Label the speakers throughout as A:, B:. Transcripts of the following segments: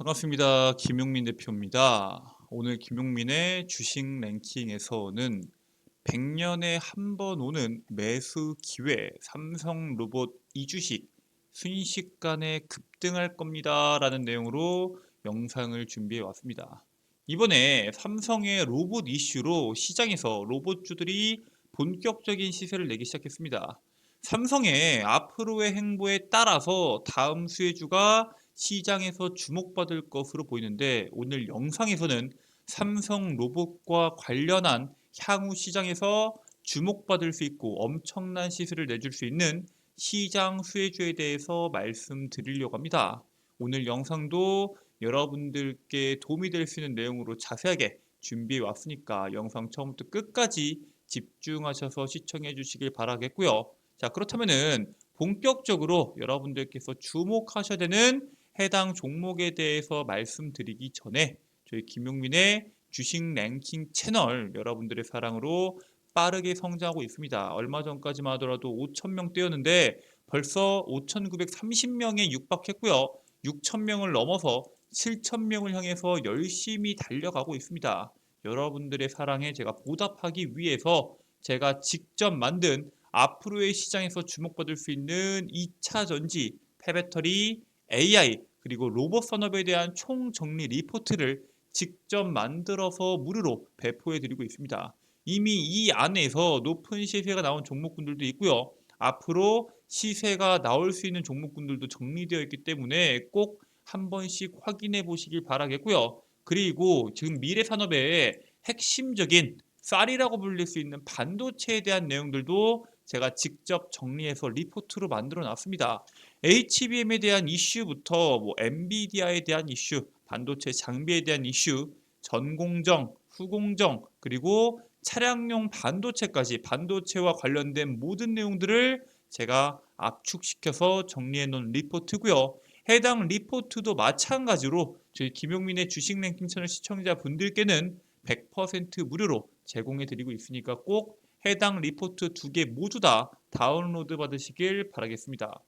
A: 반갑습니다. 김용민 대표입니다. 오늘 김용민의 주식 랭킹에서는 100년에 한 번 오는 매수 기회 삼성 로봇 이주식 순식간에 급등할 겁니다. 라는 내용으로 영상을 준비해 왔습니다. 이번에 삼성의 로봇 이슈로 시장에서 로봇주들이 본격적인 시세를 내기 시작했습니다. 삼성의 앞으로의 행보에 따라서 다음 수혜주가 시장에서 주목받을 것으로 보이는데, 오늘 영상에서는 삼성 로봇과 관련한 향후 시장에서 주목받을 수 있고 엄청난 시세를 내줄 수 있는 시장 수혜주에 대해서 말씀드리려고 합니다. 오늘 영상도 여러분들께 도움이 될 수 있는 내용으로 자세하게 준비해 왔으니까 영상 처음부터 끝까지 집중하셔서 시청해 주시길 바라겠고요. 자, 그렇다면은 본격적으로 여러분들께서 주목하셔야 되는 해당 종목에 대해서 말씀드리기 전에 저희 김용민의 주식 랭킹 채널 여러분들의 사랑으로 빠르게 성장하고 있습니다. 얼마 전까지만 하더라도 5,000명대였는데 벌써 5,930명에 육박했고요. 6,000명을 넘어서 7,000명을 향해서 열심히 달려가고 있습니다. 여러분들의 사랑에 제가 보답하기 위해서 제가 직접 만든 앞으로의 시장에서 주목받을 수 있는 2차 전지, 폐배터리, AI 그리고 로봇 산업에 대한 총정리 리포트를 직접 만들어서 무료로 배포해 드리고 있습니다. 이미 이 안에서 높은 시세가 나온 종목군들도 있고요. 앞으로 시세가 나올 수 있는 종목군들도 정리되어 있기 때문에 꼭 한 번씩 확인해 보시길 바라겠고요. 그리고 지금 미래 산업의 핵심적인 쌀이라고 불릴 수 있는 반도체에 대한 내용들도 제가 직접 정리해서 리포트로 만들어 놨습니다. HBM에 대한 이슈부터 엔비디아에 대한 이슈, 반도체 장비에 대한 이슈, 전공정, 후공정, 그리고 차량용 반도체까지 반도체와 관련된 모든 내용들을 제가 압축시켜서 정리해 놓은 리포트고요. 해당 리포트도 마찬가지로 저희 김용민의 주식 랭킹 채널 시청자분들께는 100% 무료로 제공해 드리고 있으니까 꼭 해당 리포트 두 개 모두 다 다운로드 받으시길 바라겠습니다.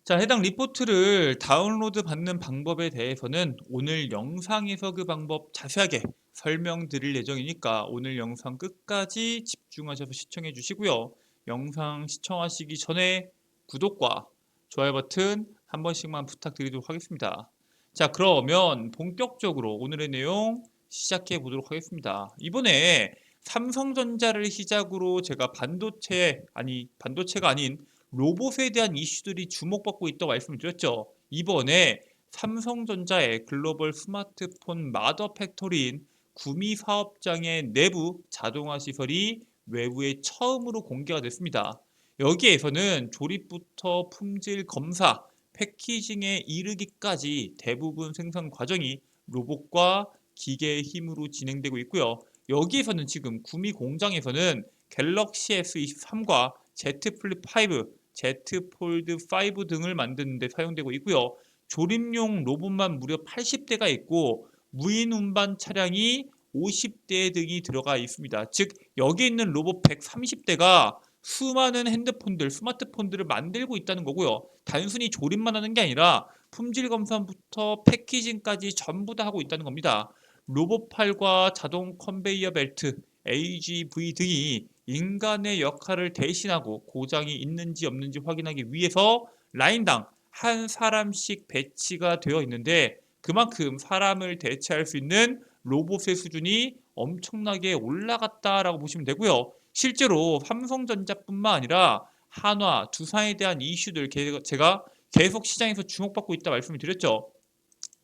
A: 자, 해당 리포트를 다운로드 받는 방법에 대해서는 오늘 영상에서 그 방법 자세하게 설명드릴 예정이니까 오늘 영상 끝까지 집중하셔서 시청해 주시고요. 영상 시청하시기 전에 구독과 좋아요 버튼 한 번씩만 부탁드리도록 하겠습니다. 자, 그러면 본격적으로 오늘의 내용 시작해 보도록 하겠습니다. 이번에 삼성전자를 시작으로 제가 반도체가 아닌 로봇에 대한 이슈들이 주목받고 있다고 말씀을 드렸죠. 이번에 삼성전자의 글로벌 스마트폰 마더 팩토리인 구미 사업장의 내부 자동화 시설이 외부에 처음으로 공개가 됐습니다. 여기에서는 조립부터 품질 검사, 패키징에 이르기까지 대부분 생산 과정이 로봇과 기계의 힘으로 진행되고 있고요. 여기에서는 지금 구미 공장에서는 갤럭시 S23과 Z 플립 5, Z 폴드 5 등을 만드는 데 사용되고 있고요. 조립용 로봇만 무려 80대가 있고 무인 운반 차량이 50대 등이 들어가 있습니다. 즉 여기 있는 로봇 130대가 수많은 핸드폰들, 스마트폰들을 만들고 있다는 거고요. 단순히 조립만 하는 게 아니라 품질 검사부터 패키징까지 전부 다 하고 있다는 겁니다. 로봇팔과 자동 컨베이어 벨트, AGV 등이 인간의 역할을 대신하고 고장이 있는지 없는지 확인하기 위해서 라인당 한 사람씩 배치가 되어 있는데, 그만큼 사람을 대체할 수 있는 로봇의 수준이 엄청나게 올라갔다라고 보시면 되고요. 실제로 삼성전자뿐만 아니라 한화, 두산에 대한 이슈들 제가 계속 시장에서 주목받고 있다 말씀을 드렸죠.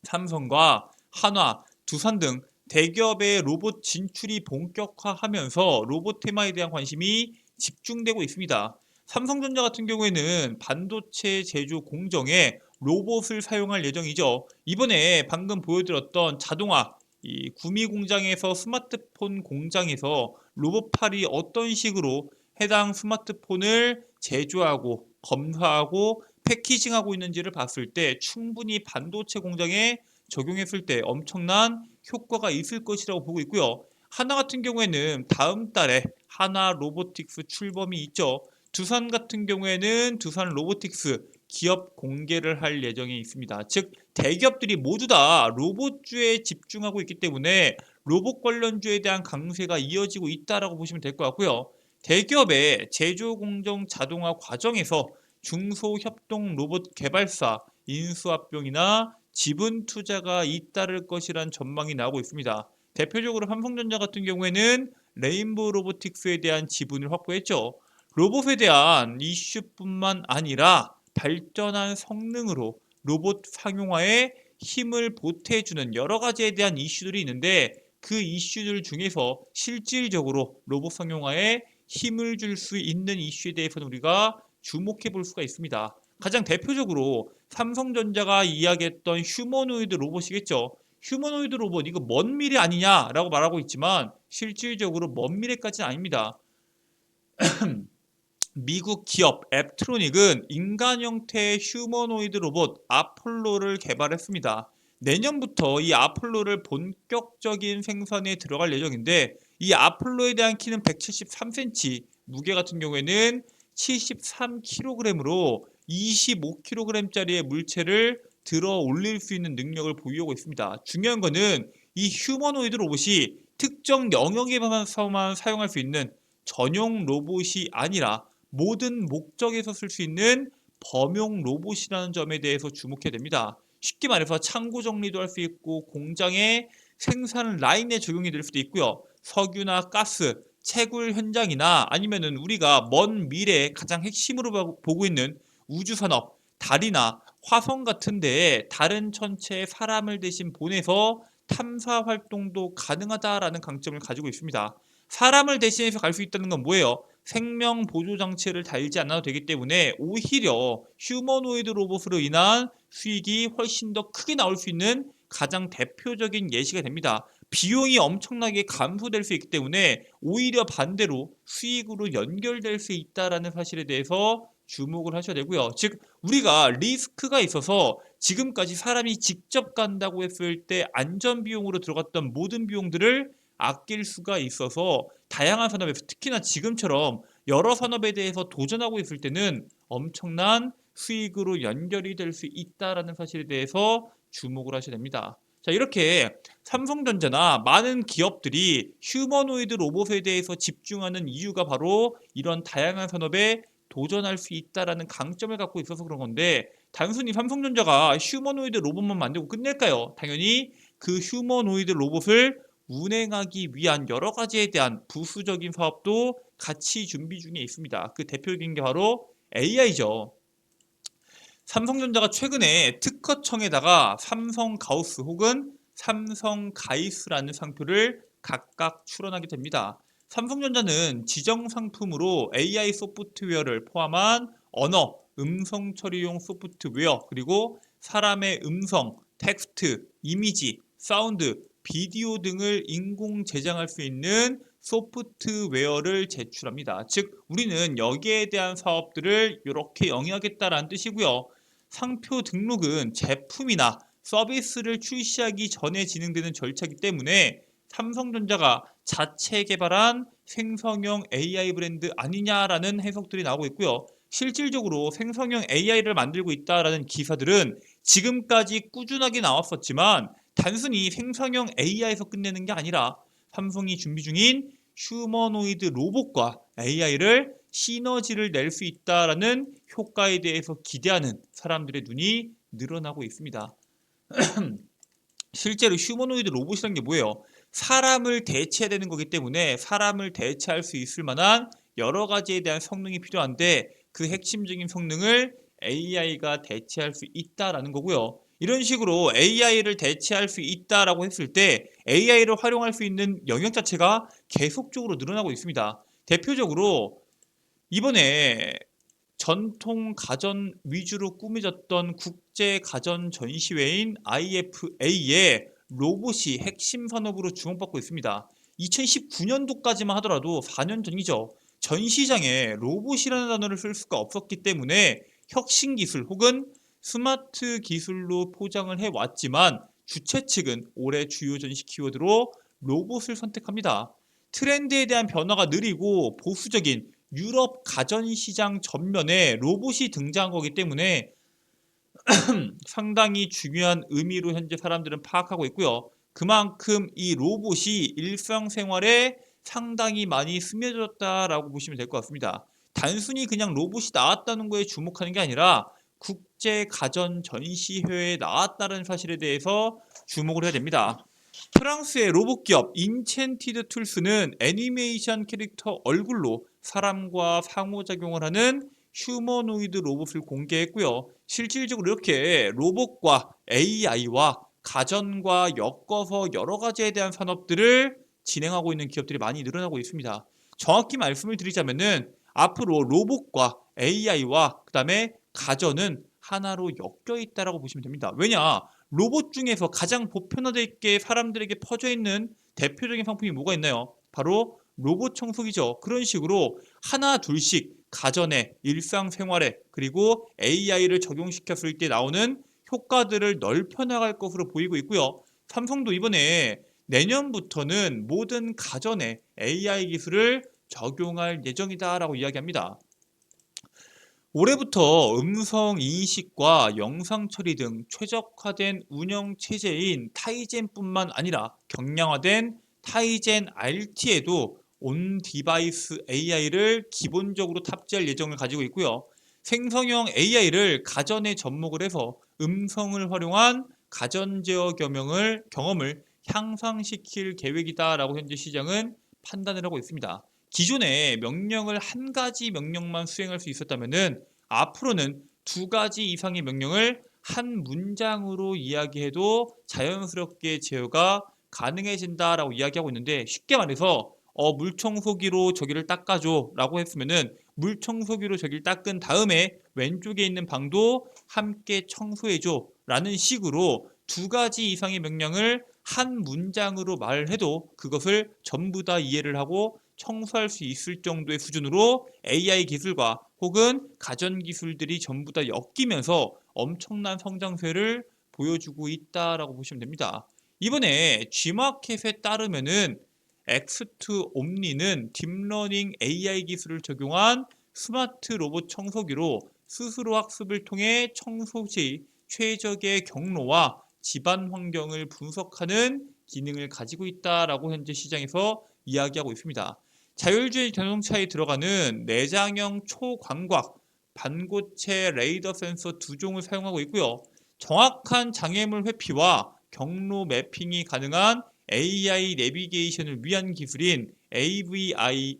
A: 삼성과 한화, 두산 등 대기업의 로봇 진출이 본격화하면서 로봇 테마에 대한 관심이 집중되고 있습니다. 삼성전자 같은 경우에는 반도체 제조 공정에 로봇을 사용할 예정이죠. 이번에 방금 보여드렸던 자동화, 이 구미 공장에서 스마트폰 공장에서 로봇팔이 어떤 식으로 해당 스마트폰을 제조하고 검사하고 패키징하고 있는지를 봤을 때 충분히 반도체 공장에 적용했을 때 엄청난 효과가 있을 것이라고 보고 있고요. 하나 같은 경우에는 다음 달에 하나 로보틱스 출범이 있죠. 두산 같은 경우에는 두산 로보틱스 기업 공개를 할 예정에 있습니다. 즉 대기업들이 모두 다 로봇주에 집중하고 있기 때문에 로봇 관련주에 대한 강세가 이어지고 있다라고 보시면 될 것 같고요. 대기업의 제조 공정 자동화 과정에서 중소협동 로봇 개발사 인수합병이나 지분 투자가 잇따를 것이란 전망이 나오고 있습니다. 대표적으로 삼성전자 같은 경우에는 레인보우 로보틱스에 대한 지분을 확보했죠. 로봇에 대한 이슈뿐만 아니라 발전한 성능으로 로봇 상용화에 힘을 보태주는 여러 가지에 대한 이슈들이 있는데 그 이슈들 중에서 실질적으로 로봇 상용화에 힘을 줄 수 있는 이슈에 대해서는 우리가 주목해 볼 수가 있습니다. 가장 대표적으로 삼성전자가 이야기했던 휴머노이드 로봇이겠죠. 휴머노이드 로봇 이거 먼 미래 아니냐라고 말하고 있지만 실질적으로 먼 미래까지는 아닙니다. 미국 기업 앱트로닉은 인간 형태의 휴머노이드 로봇 아폴로를 개발했습니다. 내년부터 이 아폴로를 본격적인 생산에 들어갈 예정인데 이 아폴로에 대한 키는 173cm, 무게 같은 경우에는 73kg으로 25kg짜리의 물체를 들어 올릴 수 있는 능력을 보유하고 있습니다. 중요한 거는 이 휴머노이드 로봇이 특정 영역에서만 사용할 수 있는 전용 로봇이 아니라 모든 목적에서 쓸 수 있는 범용 로봇이라는 점에 대해서 주목해야 됩니다. 쉽게 말해서 창고 정리도 할 수 있고 공장의 생산 라인에 적용이 될 수도 있고요. 석유나 가스, 채굴 현장이나 아니면은 우리가 먼 미래에 가장 핵심으로 보고 있는 우주산업, 달이나 화성 같은 데에 다른 천체에 사람을 대신 보내서 탐사 활동도 가능하다라는 강점을 가지고 있습니다. 사람을 대신해서 갈 수 있다는 건 뭐예요? 생명 보조 장치를 달지 않아도 되기 때문에 오히려 휴머노이드 로봇으로 인한 수익이 훨씬 더 크게 나올 수 있는 가장 대표적인 예시가 됩니다. 비용이 엄청나게 감소될 수 있기 때문에 오히려 반대로 수익으로 연결될 수 있다는 사실에 대해서 주목을 하셔야 되고요. 즉 우리가 리스크가 있어서 지금까지 사람이 직접 간다고 했을 때 안전 비용으로 들어갔던 모든 비용들을 아낄 수가 있어서 다양한 산업에서 특히나 지금처럼 여러 산업에 대해서 도전하고 있을 때는 엄청난 수익으로 연결이 될 수 있다는 사실에 대해서 주목을 하셔야 됩니다. 자, 이렇게 삼성전자나 많은 기업들이 휴머노이드 로봇에 대해서 집중하는 이유가 바로 이런 다양한 산업에 도전할 수 있다는 강점을 갖고 있어서 그런 건데 단순히 삼성전자가 휴머노이드 로봇만 만들고 끝낼까요? 당연히 그 휴머노이드 로봇을 운행하기 위한 여러 가지에 대한 부수적인 사업도 같이 준비 중에 있습니다. 그 대표적인 게 바로 AI죠. 삼성전자가 최근에 특허청에다가 삼성 가우스 혹은 삼성 가이스라는 상표를 각각 출원하게 됩니다. 삼성전자는 지정 상품으로 AI 소프트웨어를 포함한 언어, 음성 처리용 소프트웨어, 그리고 사람의 음성, 텍스트, 이미지, 사운드, 비디오 등을 인공 제작할 수 있는 소프트웨어를 제출합니다. 즉 우리는 여기에 대한 사업들을 이렇게 영위하겠다라는 뜻이고요. 상표 등록은 제품이나 서비스를 출시하기 전에 진행되는 절차이기 때문에 삼성전자가 자체 개발한 생성형 AI 브랜드 아니냐라는 해석들이 나오고 있고요. 실질적으로 생성형 AI를 만들고 있다라는 기사들은 지금까지 꾸준하게 나왔었지만 단순히 생성형 AI에서 끝내는 게 아니라 삼성이 준비 중인 휴머노이드 로봇과 AI를 시너지를 낼 수 있다라는 효과에 대해서 기대하는 사람들의 눈이 늘어나고 있습니다. 실제로 휴머노이드 로봇이라는 게 뭐예요? 사람을 대체해야 되는 거기 때문에 사람을 대체할 수 있을 만한 여러 가지에 대한 성능이 필요한데 그 핵심적인 성능을 AI가 대체할 수 있다라는 거고요. 이런 식으로 AI를 대체할 수 있다라고 했을 때 AI를 활용할 수 있는 영역 자체가 계속적으로 늘어나고 있습니다. 대표적으로 이번에 전통 가전 위주로 꾸며졌던 국제 가전 전시회인 IFA에 로봇이 핵심 산업으로 주목받고 있습니다. 2019년도까지만 하더라도 4년 전이죠. 전 시장에 로봇이라는 단어를 쓸 수가 없었기 때문에 혁신 기술 혹은 스마트 기술로 포장을 해왔지만 주최 측은 올해 주요 전시 키워드로 로봇을 선택합니다. 트렌드에 대한 변화가 느리고 보수적인 유럽 가전시장 전면에 로봇이 등장한 거기 때문에 상당히 중요한 의미로 현재 사람들은 파악하고 있고요. 그만큼 이 로봇이 일상생활에 상당히 많이 스며들었다라고 보시면 될 것 같습니다. 단순히 그냥 로봇이 나왔다는 거에 주목하는 게 아니라 국제 가전 전시회에 나왔다는 사실에 대해서 주목을 해야 됩니다. 프랑스의 로봇 기업 인첸티드 툴스는 애니메이션 캐릭터 얼굴로 사람과 상호작용을 하는 휴머노이드 로봇을 공개했고요. 실질적으로 이렇게 로봇과 AI와 가전과 엮어서 여러 가지에 대한 산업들을 진행하고 있는 기업들이 많이 늘어나고 있습니다. 정확히 말씀을 드리자면은 앞으로 로봇과 AI와 그다음에 가전은 하나로 엮여 있다라고 보시면 됩니다. 왜냐? 로봇 중에서 가장 보편화되게 사람들에게 퍼져 있는 대표적인 상품이 뭐가 있나요? 바로 로봇 청소기죠. 그런 식으로 하나 둘씩 가전에, 일상생활에, 그리고 AI를 적용시켰을 때 나오는 효과들을 넓혀 나갈 것으로 보이고 있고요. 삼성도 이번에 내년부터는 모든 가전에 AI 기술을 적용할 예정이다라고 이야기합니다. 올해부터 음성 인식과 영상 처리 등 최적화된 운영 체제인 타이젠뿐만 아니라 경량화된 타이젠 RT에도 온 디바이스 AI를 기본적으로 탑재할 예정을 가지고 있고요. 생성형 AI를 가전에 접목을 해서 음성을 활용한 가전 제어 경험을 향상시킬 계획이다라고 현재 시장은 판단을 하고 있습니다. 기존에 명령을 한 가지 명령만 수행할 수 있었다면은 앞으로는 두 가지 이상의 명령을 한 문장으로 이야기해도 자연스럽게 제어가 가능해진다라고 이야기하고 있는데 쉽게 말해서 물청소기로 저기를 닦아줘 라고 했으면은 물청소기로 저기를 닦은 다음에 왼쪽에 있는 방도 함께 청소해줘 라는 식으로 두 가지 이상의 명령을 한 문장으로 말해도 그것을 전부 다 이해를 하고 청소할 수 있을 정도의 수준으로 AI 기술과 혹은 가전 기술들이 전부 다 엮이면서 엄청난 성장세를 보여주고 있다라고 보시면 됩니다. 이번에 G마켓에 따르면은 X2 옴니는 딥러닝 AI 기술을 적용한 스마트 로봇 청소기로 스스로 학습을 통해 청소 시 최적의 경로와 집안 환경을 분석하는 기능을 가지고 있다라고 현재 시장에서 이야기하고 있습니다. 자율주행 전동차에 들어가는 내장형 초광각 반고체 레이더 센서 두 종을 사용하고 있고요. 정확한 장애물 회피와 경로 매핑이 가능한 AI 내비게이션을 위한 기술인 AVI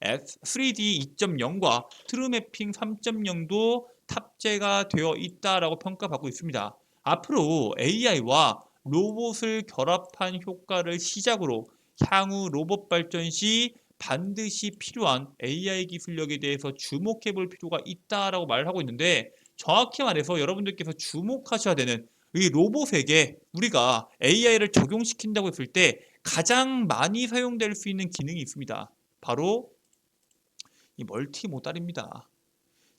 A: 3D 2.0과 트루매핑 3.0도 탑재가 되어 있다라고 평가받고 있습니다. 앞으로 AI와 로봇을 결합한 효과를 시작으로 향후 로봇 발전 시 반드시 필요한 AI 기술력에 대해서 주목해 볼 필요가 있다라고 말을 하고 있는데 정확히 말해서 여러분들께서 주목하셔야 되는 이 로봇에게 우리가 AI를 적용시킨다고 했을 때 가장 많이 사용될 수 있는 기능이 있습니다. 바로 이 멀티모달입니다.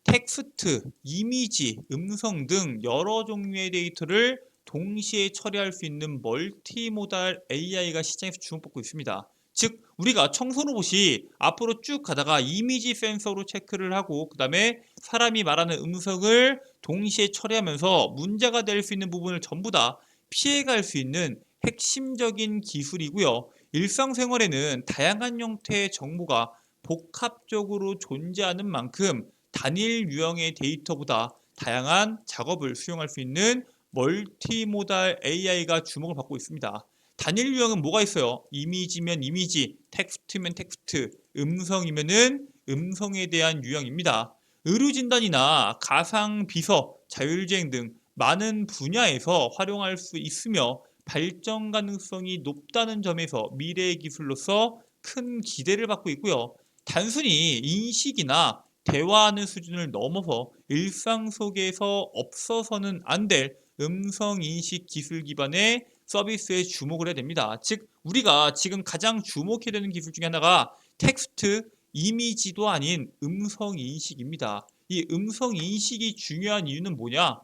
A: 텍스트, 이미지, 음성 등 여러 종류의 데이터를 동시에 처리할 수 있는 멀티모달 AI가 시장에서 주목받고 있습니다. 즉 우리가 청소 로봇이 앞으로 쭉 가다가 이미지 센서로 체크를 하고 그 다음에 사람이 말하는 음성을 동시에 처리하면서 문제가 될 수 있는 부분을 전부 다 피해갈 수 있는 핵심적인 기술이고요. 일상생활에는 다양한 형태의 정보가 복합적으로 존재하는 만큼 단일 유형의 데이터보다 다양한 작업을 수용할 수 있는 멀티모달 AI가 주목을 받고 있습니다. 단일 유형은 뭐가 있어요? 이미지면 이미지, 텍스트면 텍스트, 음성이면은 음성에 대한 유형입니다. 의료진단이나 가상비서, 자율주행 등 많은 분야에서 활용할 수 있으며 발전 가능성이 높다는 점에서 미래의 기술로서 큰 기대를 받고 있고요. 단순히 인식이나 대화하는 수준을 넘어서 일상 속에서 없어서는 안 될 음성 인식 기술 기반의 서비스에 주목을 해야 됩니다. 즉 우리가 지금 가장 주목해야 되는 기술 중에 하나가 텍스트, 이미지도 아닌 음성 인식입니다. 이 음성 인식이 중요한 이유는 뭐냐?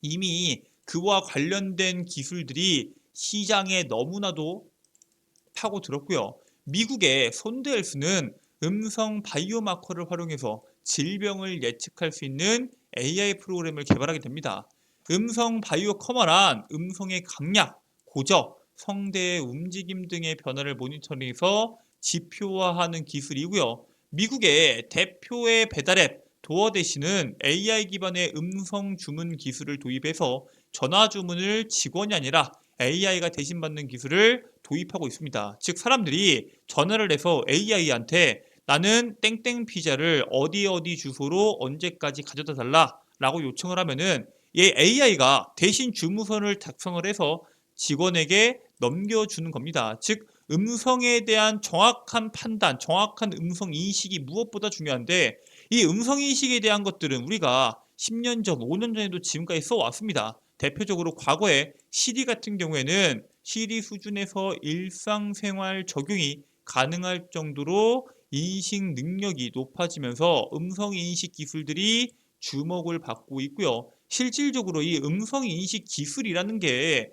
A: 이미 그와 관련된 기술들이 시장에 너무나도 파고들었고요. 미국의 손드헬스는 음성 바이오마커를 활용해서 질병을 예측할 수 있는 AI 프로그램을 개발하게 됩니다. 음성 바이오 커머란 음성의 강약, 고적, 성대의 움직임 등의 변화를 모니터링해서 지표화하는 기술이고요. 미국의 대표의 배달앱 도어대시는 AI 기반의 음성 주문 기술을 도입해서 전화 주문을 직원이 아니라 AI가 대신 받는 기술을 도입하고 있습니다. 즉 사람들이 전화를 해서 AI한테 나는 땡땡 피자를 어디 어디 주소로 언제까지 가져다 달라 라고 요청을 하면은 이 AI가 대신 주문서를 작성을 해서 직원에게 넘겨주는 겁니다. 즉 음성에 대한 정확한 판단, 정확한 음성 인식이 무엇보다 중요한데 이 음성 인식에 대한 것들은 우리가 10년 전, 5년 전에도 지금까지 써왔습니다. 대표적으로 과거에 시리 같은 경우에는 시리 수준에서 일상생활 적용이 가능할 정도로 인식 능력이 높아지면서 음성 인식 기술들이 주목을 받고 있고요. 실질적으로 이 음성 인식 기술이라는 게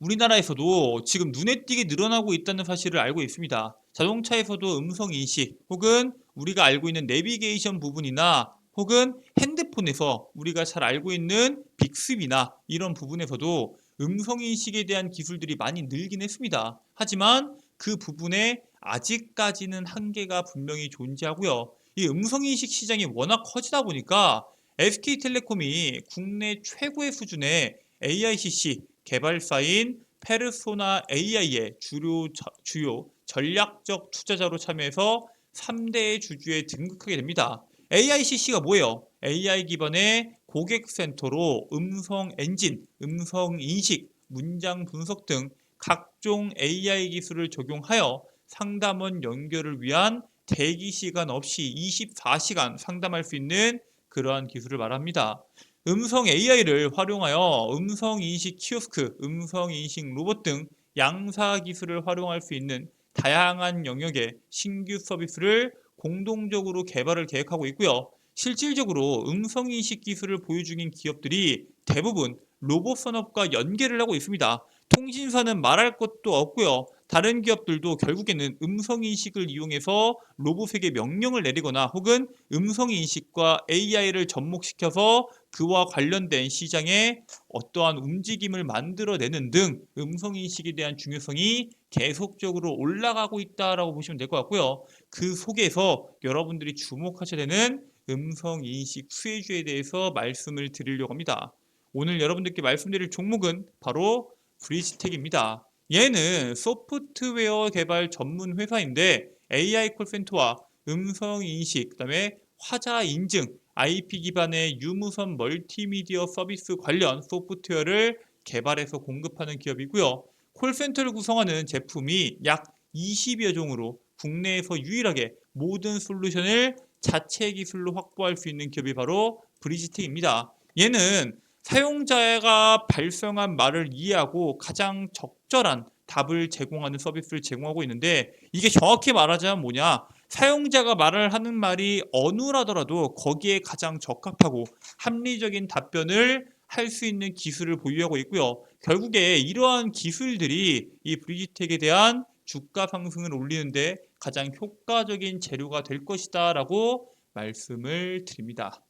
A: 우리나라에서도 지금 눈에 띄게 늘어나고 있다는 사실을 알고 있습니다. 자동차에서도 음성 인식 혹은 우리가 알고 있는 내비게이션 부분이나 혹은 핸드폰에서 우리가 잘 알고 있는 빅스비나 이런 부분에서도 음성 인식에 대한 기술들이 많이 늘긴 했습니다. 하지만 그 부분에 아직까지는 한계가 분명히 존재하고요. 이 음성 인식 시장이 워낙 커지다 보니까 SK텔레콤이 국내 최고의 수준의 AICC 개발사인 페르소나 AI의 주요 전략적 투자자로 참여해서 3대 주주에 등극하게 됩니다. AICC가 뭐예요? AI 기반의 고객센터로 음성 엔진, 음성 인식, 문장 분석 등 각종 AI 기술을 적용하여 상담원 연결을 위한 대기 시간 없이 24시간 상담할 수 있는 그러한 기술을 말합니다. 음성 AI를 활용하여 음성 인식 키오스크, 음성 인식 로봇 등 양사 기술을 활용할 수 있는 다양한 영역의 신규 서비스를 공동적으로 개발을 계획하고 있고요. 실질적으로 음성 인식 기술을 보유 중인 기업들이 대부분 로봇 산업과 연계를 하고 있습니다. 통신사는 말할 것도 없고요. 다른 기업들도 결국에는 음성 인식을 이용해서 로봇에게 명령을 내리거나 혹은 음성 인식과 AI를 접목시켜서 그와 관련된 시장에 어떠한 움직임을 만들어내는 등 음성 인식에 대한 중요성이 계속적으로 올라가고 있다라고 보시면 될 것 같고요. 그 속에서 여러분들이 주목하셔야 되는 음성 인식 수혜주에 대해서 말씀을 드리려고 합니다. 오늘 여러분들께 말씀드릴 종목은 바로 브리지텍입니다. 얘는 소프트웨어 개발 전문 회사인데 AI 콜센터와 음성 인식, 그다음에 화자 인증, IP 기반의 유무선 멀티미디어 서비스 관련 소프트웨어를 개발해서 공급하는 기업이고요. 콜센터를 구성하는 제품이 약 20여 종으로 국내에서 유일하게 모든 솔루션을 자체 기술로 확보할 수 있는 기업이 바로 브리지텍입니다. 얘는 사용자가 발생한 말을 이해하고 가장 적절한 답을 제공하는 서비스를 제공하고 있는데 이게 정확히 말하자면 뭐냐? 사용자가 말을 하는 말이 어느라더라도 거기에 가장 적합하고 합리적인 답변을 할 수 있는 기술을 보유하고 있고요. 결국에 이러한 기술들이 이 브리지텍에 대한 주가 상승을 올리는데 가장 효과적인 재료가 될 것이다라고 말씀을 드립니다.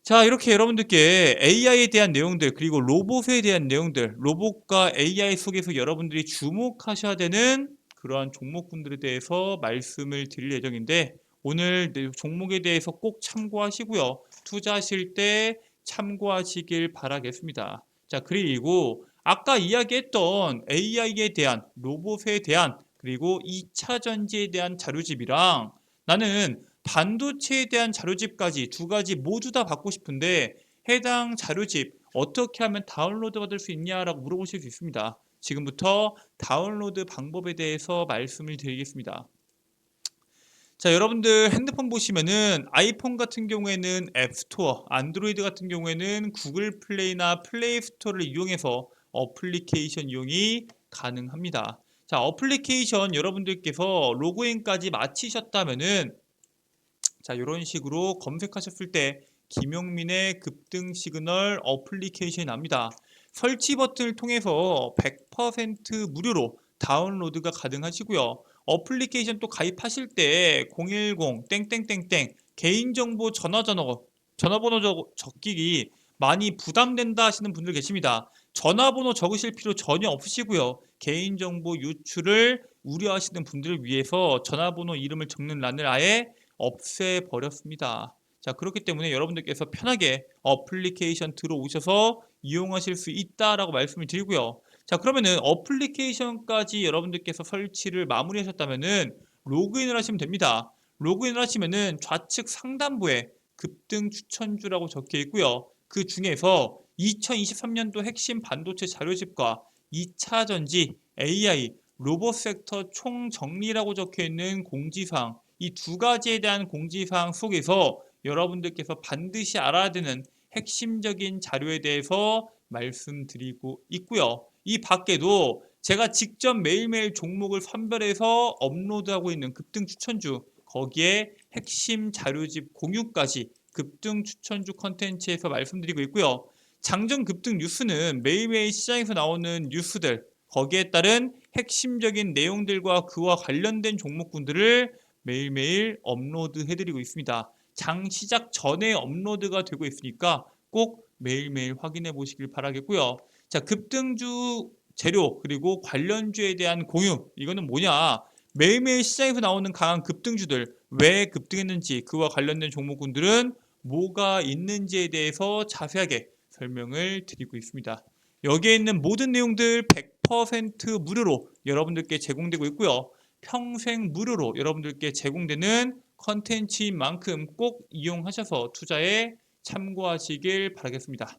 A: 자, 이렇게 여러분들께 AI에 대한 내용들, 그리고 로봇에 대한 내용들, 로봇과 AI 속에서 여러분들이 주목하셔야 되는 그러한 종목군들에 대해서 말씀을 드릴 예정인데, 오늘 종목에 대해서 꼭 참고하시고요. 투자하실 때 참고하시길 바라겠습니다. 자, 그리고 아까 이야기했던 AI에 대한, 로봇에 대한, 그리고 2차 전지에 대한 자료집이랑 나는 반도체에 대한 자료집까지 두 가지 모두 다 받고 싶은데 해당 자료집 어떻게 하면 다운로드 받을 수 있냐라고 물어보실 수 있습니다. 지금부터 다운로드 방법에 대해서 말씀을 드리겠습니다. 자, 여러분들 핸드폰 보시면은 아이폰 같은 경우에는 앱스토어, 안드로이드 같은 경우에는 구글 플레이나 플레이 스토어를 이용해서 어플리케이션 이용이 가능합니다. 자, 어플리케이션 여러분들께서 로그인까지 마치셨다면은 자, 이런 식으로 검색하셨을 때 김용민의 급등 시그널 어플리케이션이 납니다. 설치 버튼을 통해서 100% 무료로 다운로드가 가능하시고요. 어플리케이션 또 가입하실 때 010 땡땡땡땡 개인정보 전화번호 전화번호 적기기 많이 부담된다 하시는 분들 계십니다. 전화번호 적으실 필요 전혀 없으시고요. 개인정보 유출을 우려하시는 분들을 위해서 전화번호 이름을 적는 란을 아예 없애버렸습니다. 자, 그렇기 때문에 여러분들께서 편하게 어플리케이션 들어오셔서 이용하실 수 있다라고 말씀을 드리고요. 자, 그러면은 어플리케이션까지 여러분들께서 설치를 마무리하셨다면은 로그인을 하시면 됩니다. 로그인을 하시면은 좌측 상단부에 급등 추천주라고 적혀 있고요. 그 중에서 2023년도 핵심 반도체 자료집과 2차 전지, AI, 로봇 섹터 총정리라고 적혀 있는 공지사항, 이 두 가지에 대한 공지사항 속에서 여러분들께서 반드시 알아야 되는 핵심적인 자료에 대해서 말씀드리고 있고요. 이 밖에도 제가 직접 매일매일 종목을 선별해서 업로드하고 있는 급등 추천주, 거기에 핵심 자료집 공유까지 급등 추천주 컨텐츠에서 말씀드리고 있고요. 장중 급등 뉴스는 매일매일 시장에서 나오는 뉴스들, 거기에 따른 핵심적인 내용들과 그와 관련된 종목군들을 매일매일 업로드해드리고 있습니다. 장 시작 전에 업로드가 되고 있으니까 꼭 매일매일 확인해 보시길 바라겠고요. 자, 급등주 재료 그리고 관련주에 대한 공유, 이거는 뭐냐? 매일매일 시장에서 나오는 강한 급등주들, 왜 급등했는지, 그와 관련된 종목군들은 뭐가 있는지에 대해서 자세하게 설명을 드리고 있습니다. 여기에 있는 모든 내용들 100% 무료로 여러분들께 제공되고 있고요. 평생 무료로 여러분들께 제공되는 컨텐츠인 만큼 꼭 이용하셔서 투자에 참고하시길 바라겠습니다.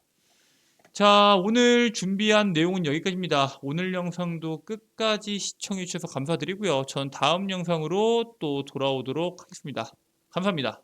A: 자, 오늘 준비한 내용은 여기까지입니다. 오늘 영상도 끝까지 시청해 주셔서 감사드리고요. 전 다음 영상으로 또 돌아오도록 하겠습니다. 감사합니다.